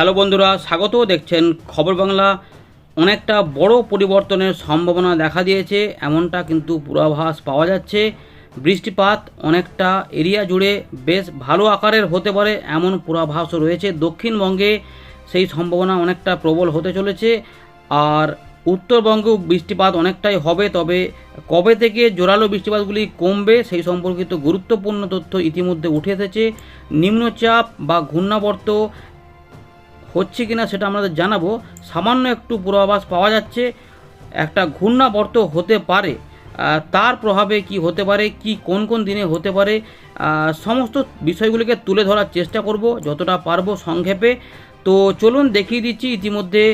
Hello বন্ধুরা, স্বাগত। দেখছেন খবর বাংলা। অনেকটা বড় পরিবর্তনের সম্ভাবনা দেখা দিয়েছে এমনটা কিন্তু পূর্বাভাস পাওয়া যাচ্ছে। বৃষ্টিপাত অনেকটা এরিয়া জুড়ে বেশ ভালো আকারের হতে পারে এমন পূর্বাভাসও রয়েছে। দক্ষিণবঙ্গে সেই সম্ভাবনা অনেকটা প্রবল হতে চলেছে। আর উত্তরবঙ্গেও বৃষ্টিপাত অনেকটাই হবে, তবে কবে থেকে জোরালো বৃষ্টিপাতগুলি কমবে সেই সম্পর্কিত গুরুত্বপূর্ণ তথ্য ইতিমধ্যে উঠে এসেছে। নিম্নচাপ বা ঘূর্ণাবর্ত হচ্ছে কিনা সেটা আমাদের জানাবো। সামান্য একটু পূর্বাভাস পাওয়া যাচ্ছে একটা ঘূর্ণাবর্ত হতে পারে। তার প্রভাবে কি হতে পারে, কি কোন কোন দিনে হতে পারে, সমস্ত বিষয়গুলিকে তুলে ধরার চেষ্টা করব যতটা পারবো সংক্ষেপে। তো চলুন দেখিয়ে দিচ্ছি। ইতিমধ্যে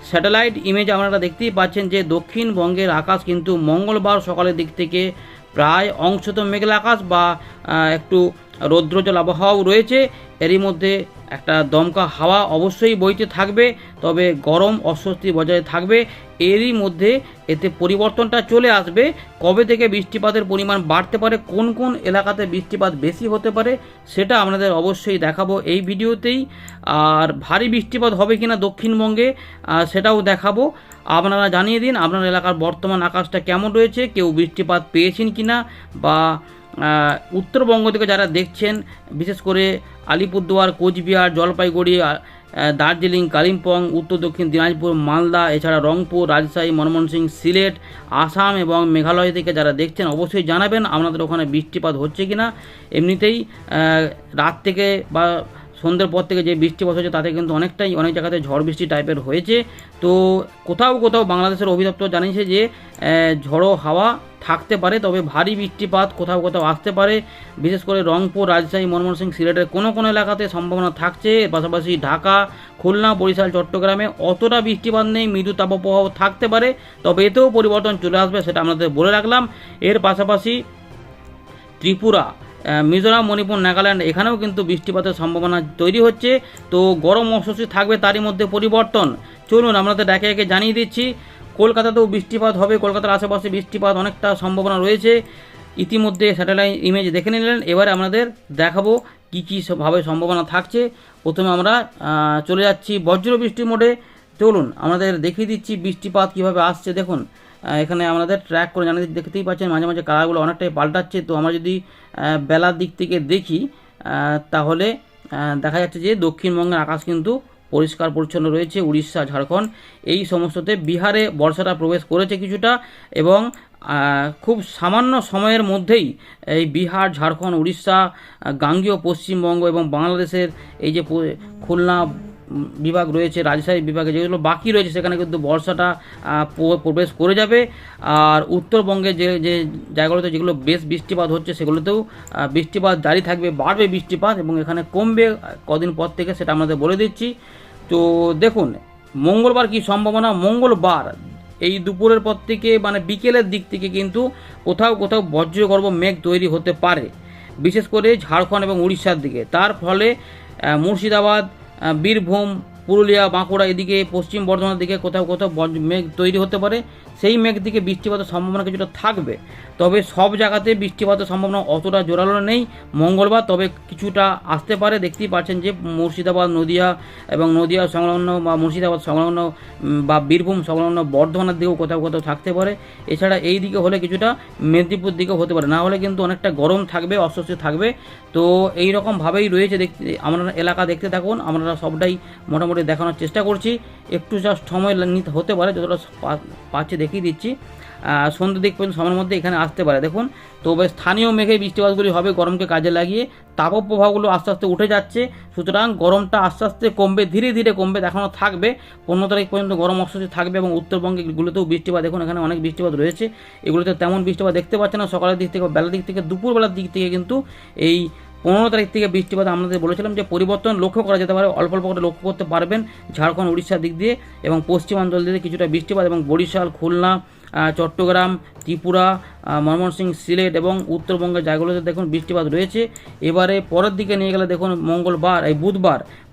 স্যাটেলাইট ইমেজ আপনারা দেখতেই পাচ্ছেন যে দক্ষিণবঙ্গের আকাশ কিন্তু মঙ্গলবার সকালের দিক থেকে প্রায় অংশত মেঘলা আকাশ বা একটু রৌদ্রজল আবহাওয়াও রয়েছে। এরই মধ্যে একটা দমকা হাওয়া অবশ্যই বইতে থাকবে, তবে গরম অস্বস্তি বজায় থাকবে। এরই মধ্যে এতে পরিবর্তনটা চলে আসবে। কবে থেকে বৃষ্টিপাতের পরিমাণ বাড়তে পারে, কোন কোন এলাকাতে বৃষ্টিপাত বেশি হতে পারে সেটা আপনাদের অবশ্যই দেখাবো এই ভিডিওতেই। আর ভারী বৃষ্টিপাত হবে কিনা দক্ষিণবঙ্গে সেটাও দেখাবো। আপনারা জানিয়ে দিন আপনার এলাকার বর্তমান আকাশটা কেমন রয়েছে, কেউ বৃষ্টিপাত পেয়েছেন কিনা, বা উত্তরবঙ্গ থেকে যারা দেখছেন বিশেষ করে আলিপুরদুয়ার, কোচবিহার, জলপাইগুড়ি, দার্জিলিং, কালিম্পং, উত্তর দক্ষিণ দিনাজপুর, মালদা, এছাড়া রংপুর, রাজশাহী, ময়মনসিংহ, সিলেট, আসাম এবং মেঘালয় থেকে যারা দেখছেন অবশ্যই জানাবেন আপনাদের ওখানে বৃষ্টিপাত হচ্ছে কিনা। এমনিতেই রাত থেকে বা সন্ধ্যের পর থেকে যে বৃষ্টিপাত হচ্ছে তাতে কিন্তু অনেক জায়গাতে ঝড় বৃষ্টি টাইপের হয়েছে। তো কোথাও কোথাও বাংলাদেশের অধিদপ্তর জানিয়েছে যে ঝড়ো হাওয়া থাকতে পারে, তবে ভারী বৃষ্টিপাত কোথাও কোথাও আসতে পারে। বিশেষ করে রংপুর, রাজশাহী, ময়মনসিংহ, সিলেটের কোনো কোনো এলাকাতে সম্ভাবনা থাকছে। এর পাশাপাশি ঢাকা, খুলনা, বরিশাল, চট্টগ্রামে অতটা বৃষ্টিপাত নেই, মৃদু তাপপ্রবাহ থাকতে পারে, তবে এতেও পরিবর্তন চলে আসবে সেটা আপনাদের বলে রাখলাম। এর পাশাপাশি ত্রিপুরা, মিজোরাম, মণিপুর, নাগাল্যান্ড এখানেও কিন্তু বৃষ্টিপাতের সম্ভাবনা তৈরি হচ্ছে। তো গরম অস্বস্তি থাকবে, তারই মধ্যে পরিবর্তন। চলুন আপনাদের একে একে জানিয়ে দিচ্ছি। কলকাতাতেও বৃষ্টিপাত হবে, কলকাতার আশেপাশে বৃষ্টিপাত অনেকটা সম্ভাবনা রয়েছে। ইতিমধ্যে স্যাটেলাইট ইমেজ দেখে নিলেন, এবারে আমাদের দেখাবো কী কী ভাবে সম্ভাবনা থাকছে। প্রথমে আমরা চলে যাচ্ছি বজ্র বৃষ্টির মোডে। চলুন আমাদের দেখিয়ে দিচ্ছি বৃষ্টিপাত কীভাবে আসছে। দেখুন এখানে আমাদের ট্র্যাক করে জানিয়ে দেখতেই পাচ্ছেন মাঝে মাঝে কালারগুলো অনেকটাই পাল্টাচ্ছে। তো আমরা যদি বেলার দিক থেকে দেখি তাহলে দেখা যাচ্ছে যে দক্ষিণবঙ্গের আকাশ কিন্তু পরিষ্কার পরিচ্ছন্ন রয়েছে। উড়িষ্যা, ঝাড়খণ্ড এই সমস্ততে বিহারে বর্ষাটা প্রবেশ করেছে কিছুটা, এবং খুব সামান্য সময়ের মধ্যেই এই বিহার, ঝাড়খণ্ড, উড়িষ্যা, গাঙ্গেয় পশ্চিমবঙ্গ এবং বাংলাদেশের এই যে খুলনা বিভাগ রয়েছে, রাজশাহী বিভাগে যেগুলো বাকি রয়েছে সেখানে কিন্তু বর্ষাটা প্রবেশ করে যাবে। আর উত্তরবঙ্গে যে যে জায়গাগুলোতে যেগুলো বেশ বৃষ্টিপাত হচ্ছে সেগুলোতেও বৃষ্টিপাত জারি থাকবে, বাড়বে বৃষ্টিপাত, এবং এখানে কমবে কদিন পর থেকে সেটা আমাদের বলে দিচ্ছি। তো দেখুন মঙ্গলবার কি সম্ভাবনা। মঙ্গলবার এই দুপুরের পর থেকে মানে বিকেলের দিক থেকে কিন্তু কোথাও কোথাও বজ্রগর্ভ মেঘ তৈরি হতে পারে, বিশেষ করে ঝাড়খণ্ড এবং উড়িষ্যার দিকে। তার ফলে মুর্শিদাবাদ, বীরভূম, পুরুলিয়া, বাঁকুড়া এদিকে পশ্চিম বর্ধমানের দিকে কোথাও কোথাও মেঘ তৈরি হতে পারে। সেই মেঘ দিকে বৃষ্টিপাতের সম্ভাবনা কিছুটা থাকবে, তবে সব জায়গাতে বৃষ্টিপাতের সম্ভাবনা অতটা জোরালো নেই মঙ্গলবার, তবে কিছুটা আসতে পারে। দেখতেই পাচ্ছেন যে মুর্শিদাবাদ, নদিয়া এবং নদিয়া সংলগ্ন বা মুর্শিদাবাদ সংলগ্ন বা বীরভূম সংলগ্ন বর্ধমানের দিকেও কোথাও কোথাও থাকতে পারে। এছাড়া এই দিকে হলে কিছুটা মেদিনীপুর দিকেও হতে পারে, না হলে কিন্তু অনেকটা গরম থাকবে, অস্বস্তি থাকবে। তো এই রকমভাবেই রয়েছে। দেখতে আপনারা এলাকা দেখতে থাকুন, আমরা সবটাই মোটামুটি দেখানোর চেষ্টা করছি। একটু জাস্ট সময় নিতে হতে পারে, যতটা পাচ্ছি দেখিয়ে দিচ্ছি। সন্ধ্যে দিক পর্যন্ত সময়ের মধ্যে এখানে আসতে পারে। দেখুন তবে স্থানীয় মেঘে বৃষ্টিপাতগুলি হবে গরমকে কাজে লাগিয়ে। তাপপ্রবাহগুলো আস্তে আস্তে উঠে যাচ্ছে, সুতরাং গরমটা আস্তে আস্তে কমবে, ধীরে ধীরে কমবে, দেখানো থাকবে। 15 তারিখ পর্যন্ত গরম অস্বস্তি থাকবে, এবং উত্তরবঙ্গে এগুলোতেও বৃষ্টিপাত, দেখুন এখানে অনেক বৃষ্টিপাত রয়েছে। এগুলোতে তেমন বৃষ্টিপাত দেখতে পাচ্ছে না সকালের দিক থেকে, বেলার দিক থেকে, দুপুরবেলার দিক থেকে কিন্তু এই 15 তারিখ থেকে বৃষ্টিপাত আমাদের বলেছিলাম যে পরিবর্তন লক্ষ্য করা যেতে পারে, অল্প অল্প করে লক্ষ্য করতে পারবেন ঝাড়খণ্ড, উড়িষ্যার দিক দিয়ে এবং পশ্চিমাঞ্চল দিকে কিছুটা বৃষ্টিপাত, এবং বরিশাল, খুলনা, চট্টগ্রাম, ত্রিপুরা, ময়মনসিংহ, সিলেট এবং উত্তরবঙ্গের জায়গাগুলোতে দেখুন বৃষ্টিপাত রয়েছে। এবারে পরের দিকে নিয়ে গেলে দেখুন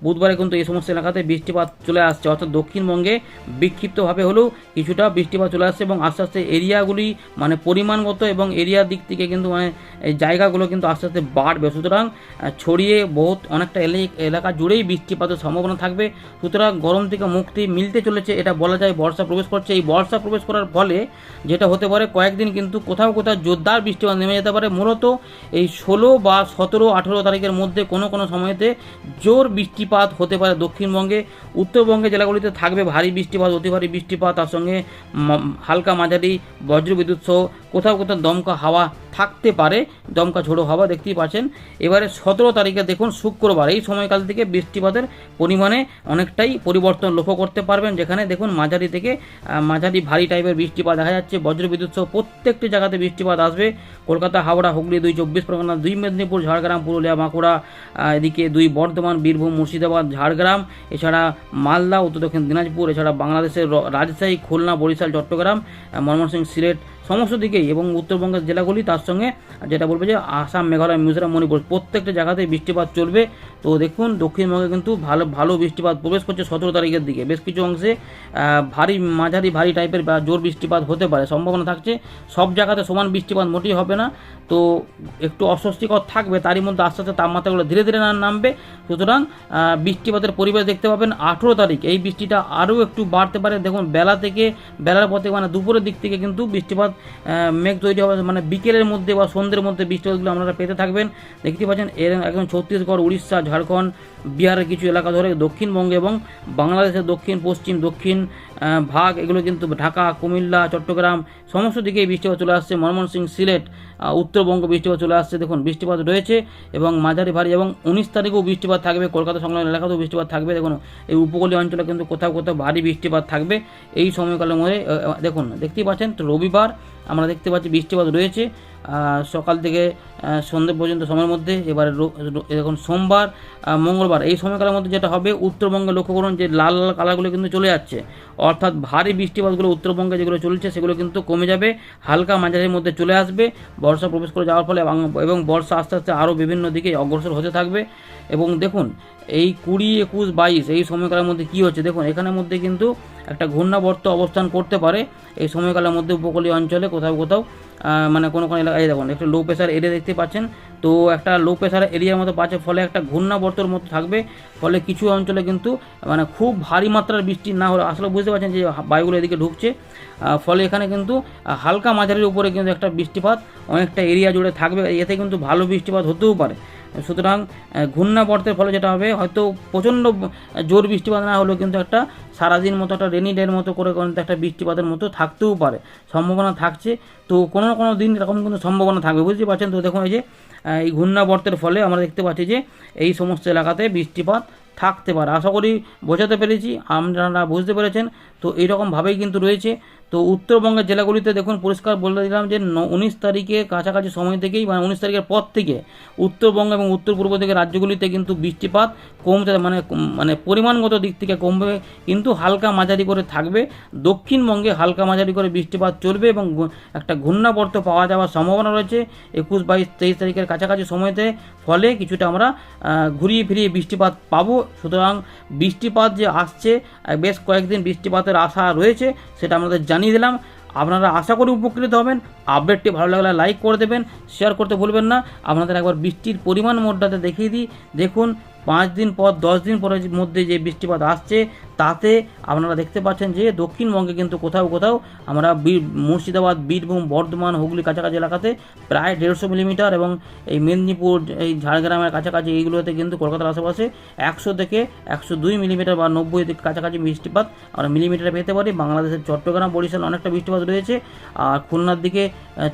বুধবারে কিন্তু এই সমস্ত এলাকাতে বৃষ্টিপাত চলে আসছে, অর্থাৎ দক্ষিণবঙ্গে বিক্ষিপ্তভাবে হলেও কিছুটা বৃষ্টিপাত চলে আসছে এবং আস্তে আস্তে এরিয়াগুলি মানে পরিমাণগত এবং এরিয়ার দিক থেকে কিন্তু মানে এই জায়গাগুলো কিন্তু আস্তে আস্তে বাড়বে। সুতরাং ছড়িয়ে অনেকটা এলাকা জুড়েই বৃষ্টিপাতের সম্ভাবনা থাকবে। সুতরাং গরম থেকে মুক্তি মিলতে চলেছে, এটা বলা যায়। বর্ষা প্রবেশ করছে, এই বর্ষা প্রবেশ করার ফলে যেটা হতে পারে কয়েকদিন কিন্তু কোথাও কোথাও জোরদার বৃষ্টিপাত নেমে যেতে পারে। মূলত এই 16 বা 17, 18 তারিখের মধ্যে কোনো কোনো সময়তে জোর বৃষ্টিপাত হতে পারে দক্ষিণবঙ্গে। উত্তরবঙ্গে জেলাগুলিতে থাকবে ভারী বৃষ্টিপাত, অতি ভারী বৃষ্টিপাত, তার সঙ্গে হালকা মাঝারি বজ্রবিদ্যুৎ সহ কোথাও কোথাও দমকা হাওয়া থাকতে পারে, দমকা ঝোড়ো হাওয়া দেখতেই পাচ্ছেন। এবারে 17 তারিখে দেখুন শুক্রবার, এই সময়কাল থেকে বৃষ্টিপাতের পরিমাণে অনেকটাই পরিবর্তন লক্ষ্য করতে পারবেন, যেখানে দেখুন মাঝারি থেকে মাঝারি ভারী টাইপের বৃষ্টিপাত দেখা যাচ্ছে। বজ্রবিদ্যুৎ সহ প্রত্যেকটি জায়গাতে বৃষ্টিপাত আসবে। কলকাতা, হাওড়া, হুগলি, 2 24 পরগনা, 2 মেদিনীপুর, ঝাড়গ্রাম, পুরুলিয়া, বাঁকুড়া, এদিকে 2 বর্ধমান, বীরভূম, মুর্শিদাবাদ, ঝাড়গ্রাম, এছাড়া মালদা, উত্তর দক্ষিণ দিনাজপুর, এছাড়া বাংলাদেশের রাজশাহী, খুলনা, বরিশাল, চট্টগ্রাম, ময়মনসিংহ, সিলেট সমস্ত দিকেই এবং উত্তরবঙ্গের জেলাগুলি, তার সঙ্গে যেটা বলবো যে আসাম, মেঘালয়, মিজোরাম, মণিপুর প্রত্যেকটা জায়গাতেই বৃষ্টিপাত চলবে। তো দেখুন দক্ষিণবঙ্গে কিন্তু ভালো বৃষ্টিপাত প্রবেশ করছে 17 তারিখের দিকে। বেশ কিছু অংশে মাঝারি ভারী টাইপের বা জোর বৃষ্টিপাত হতে পারে, সম্ভাবনা থাকছে। সব জায়গাতে সমান বৃষ্টিপাত মোটেই হবে না, তো একটু অস্বস্তিকর থাকবে। তারই মধ্যে আস্তে আস্তে তাপমাত্রাগুলো ধীরে ধীরে নামবে। সুতরাং বৃষ্টিপাতের পরিবেশ দেখতে পাবেন 18 তারিখ। এই বৃষ্টিটা আরও একটু বাড়তে পারে। দেখুন বেলার পর থেকে মানে দুপুরের দিক থেকে কিন্তু বৃষ্টিপাত মেঘ তৈরি হবে, মানে বিকেলের মধ্যে বা সন্ধ্যের মধ্যে বৃষ্টিপাতগুলো আপনারা পেতে থাকবেন। দেখতে পাচ্ছেন এর একদম ছত্তিশগড়, উড়িষ্যা, ঝাড়খণ্ড, বিহারের কিছু এলাকা ধরে দক্ষিণবঙ্গে এবং বাংলাদেশের দক্ষিণ পশ্চিম দক্ষিণ ভাগ, এগুলো কিন্তু ঢাকা, কুমিল্লা, চট্টগ্রাম সমস্ত দিকেই বৃষ্টিপাত চলে আসছে। ময়মনসিংহ, সিলেট, উত্তরবঙ্গ বৃষ্টিপাত চলে আসছে। দেখুন বৃষ্টিপাত রয়েছে এবং মাঝারি ভারী এবং 19 তারিখেও বৃষ্টিপাত থাকবে। কলকাতা সংলগ্ন এলাকাতেও বৃষ্টিপাত থাকবে। দেখুন এই উপকূলীয় অঞ্চলে কিন্তু কোথাও কোথাও ভারী বৃষ্টিপাত থাকবে এই সময়কালের মধ্যে। দেখুন দেখতেই পাচ্ছেন তো রবিবার আমরা দেখতে পাচ্ছি বৃষ্টিপাত রয়েছে সকাল থেকে সন্ধ্যে পর্যন্ত সময়ের মধ্যে। এবারে দেখুন সোমবার, মঙ্গলবার এই সময়কালের মধ্যে যেটা হবে, উত্তরবঙ্গে লক্ষ্য করুন যে লাল লাল কালারগুলো কিন্তু চলে যাচ্ছে, অর্থাৎ ভারী বৃষ্টিপাতগুলো উত্তরবঙ্গে যেগুলো চলছে সেগুলো কিন্তু কমে যাবে, হালকা মাঝারির মধ্যে চলে আসবে বর্ষা প্রবেশ করে যাওয়ার ফলে এবং বর্ষা আস্তে আস্তে আরও বিভিন্ন দিকে অগ্রসর হতে থাকবে। এবং দেখুন এই 20, 21, 22 এই সময়কালের মধ্যে কী হচ্ছে দেখুন, এখানের মধ্যে কিন্তু একটা ঘূর্ণাবর্ত অবস্থান করতে পারে এই সময়কালের মধ্যে উপকূলীয় অঞ্চলে কোথাও কোথাও, মানে কোনো এলাকায় দেখুন একটা লো প্রেশার এরিয়া দেখতে পাচ্ছেন। তো একটা লো প্রেশার এরিয়ার মতো পাচ্ছে, ফলে একটা ঘূর্ণাবর্তর মতো থাকবে। ফলে কিছু অঞ্চলে কিন্তু মানে খুব ভারী মাত্রার বৃষ্টি না হলে, আসলে বুঝতে পারছেন যে বায়ুগুলো এদিকে ঢুকছে, ফলে এখানে কিন্তু হালকা মাঝারির উপরে কিন্তু একটা বৃষ্টিপাত অনেকটা এরিয়া জুড়ে থাকবে। এতে কিন্তু ভালো বৃষ্টিপাত হতেও পারে। সুতরাং ঘূর্ণাবর্তের ফলে যেটা হবে, হয়তো প্রচণ্ড জোর বৃষ্টিপাত না হলেও কিন্তু একটা সারাদিন মতো একটা রেনি ডের মতো করে কিন্তু একটা বৃষ্টিপাতের মতো থাকতেও পারে, সম্ভাবনা থাকছে। তো কোনো কোনো দিন এরকম কিন্তু সম্ভাবনা থাকবে, বুঝতে পারছেন। তো দেখুন এই যে এই ঘূর্ণাবর্তের ফলে আমরা দেখতে পাচ্ছি যে এই সমস্ত এলাকাতে বৃষ্টিপাত থাকতে পারে। আশা করি বোঝাতে পেরেছি, আপনারা বুঝতে পেরেছেন। তো এইরকমভাবেই কিন্তু রয়েছে। তো উত্তরবঙ্গের জেলাগুলিতে দেখুন পরিষ্কার বলে দিলাম যে 19 তারিখে কাছাকাছি সময় থেকেই, মানে 19 তারিখের পর থেকে উত্তরবঙ্গ এবং উত্তর পূর্ব দিকের রাজ্যগুলিতে কিন্তু বৃষ্টিপাত কমতে মানে পরিমাণগত দিক থেকে কমবে, কিন্তু হালকা মাঝারি করে থাকবে। দক্ষিণবঙ্গে হালকা মাঝারি করে বৃষ্টিপাত চলবে এবং একটা ঘূর্ণাবর্ত পাওয়া যাওয়ার সম্ভাবনা রয়েছে 21, 22, 23 তারিখের কাছাকাছি সময়তে। ফলে কিছুটা আমরা ঘুরিয়ে ফিরিয়ে বৃষ্টিপাত পাবো। সুতরাং বৃষ্টিপাত যে আসছে, বেশ কয়েকদিন বৃষ্টিপাতের আশা রয়েছে, সেটা আমাদের জানিয়ে দিলাম। আপনারা আশা করি উপকৃত হবেন। আপডেটটি ভালো লাগলে লাইক করে দেবেন, শেয়ার করতে ভুলবেন না। আপনাদের একবার বৃষ্টির পরিমাণ মোডটাতে দেখিয়ে দিই। দেখুন 5 দিন পর 10 দিন পরের মধ্যে যে বৃষ্টিপাত আসছে, তাতে আপনারা দেখতে পাচ্ছেন যে দক্ষিণবঙ্গে কিন্তু কোথাও কোথাও আমরা মুর্শিদাবাদ, বীরভূম, বর্ধমান, হুগলি কাছাকাছি এলাকাতে প্রায় 150 মিলিমিটার, এবং এই মেদিনীপুর, এই ঝাড়গ্রামের কাছাকাছি এইগুলোতে কিন্তু কলকাতার আশেপাশে 100 থেকে 102 মিলিমিটার বা 90 থেকে কাছাকাছি বৃষ্টিপাত আমরা মিলিমিটারে পেতে পারি। বাংলাদেশের চট্টগ্রাম, বরিশাল অনেকটা বৃষ্টিপাত রয়েছে। আর খুলনার দিকে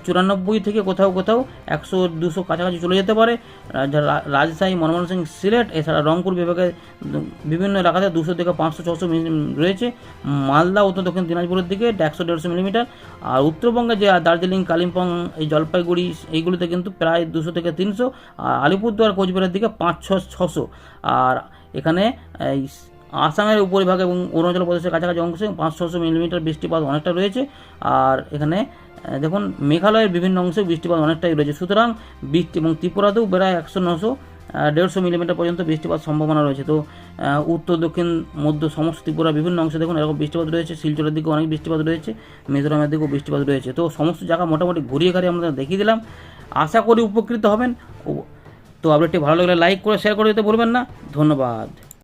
94 থেকে কোথাও কোথাও 100-200 কাছাকাছি চলে যেতে পারে। রাজশাহী, ময়মনসিংহ, সিলেট, এছাড়া রংপুর বিভাগের বিভিন্ন এলাকাতে 200 থেকে 500-600 রয়েছে। মালদা, উত্তর দক্ষিণ দিনাজপুরের দিকে 100-150 মিলিমিটার। আর উত্তরবঙ্গে যে দার্জিলিং, কালিম্পং, এই জলপাইগুড়ি এইগুলোতে কিন্তু প্রায় 200 থেকে 300। আর আলিপুরদুয়ার, কোচবিহারের দিকে 500-600। আর এখানে এই আসামের উপরিভাগ এবং অরুণাচল প্রদেশের কাছাকাছি অংশে 500 মিলিমিটার বৃষ্টিপাত অনেকটা রয়েছে। আর এখানে দেখুন মেঘালয়ের বিভিন্ন অংশে বৃষ্টিপাত অনেকটাই রয়েছে। সুতরাং বৃষ্টি এবং ত্রিপুরাতেও প্রায় 100, 900, 150 মিলিমিটার পর্যন্ত বৃষ্টিপাত সম্ভাবনা রয়েছে। তো উত্তর, দক্ষিণ, মধ্য সমস্ত ত্রিপুরা বিভিন্ন অংশে দেখুন এরকম বৃষ্টিপাত রয়েছে। শিলচরের দিকেও অনেক বৃষ্টিপাত রয়েছে, মিজোরামের দিকেও বৃষ্টিপাত রয়েছে। তো সমস্ত জায়গা মোটামুটি ঘুরিয়ে ঘাড়িয়ে আমরা দেখিয়ে দিলাম। আশা করি উপকৃত হবেন। তো আপডেটটি ভালো লাগলে লাইক করে শেয়ার করে দিতে ভুলবেন না। ধন্যবাদ।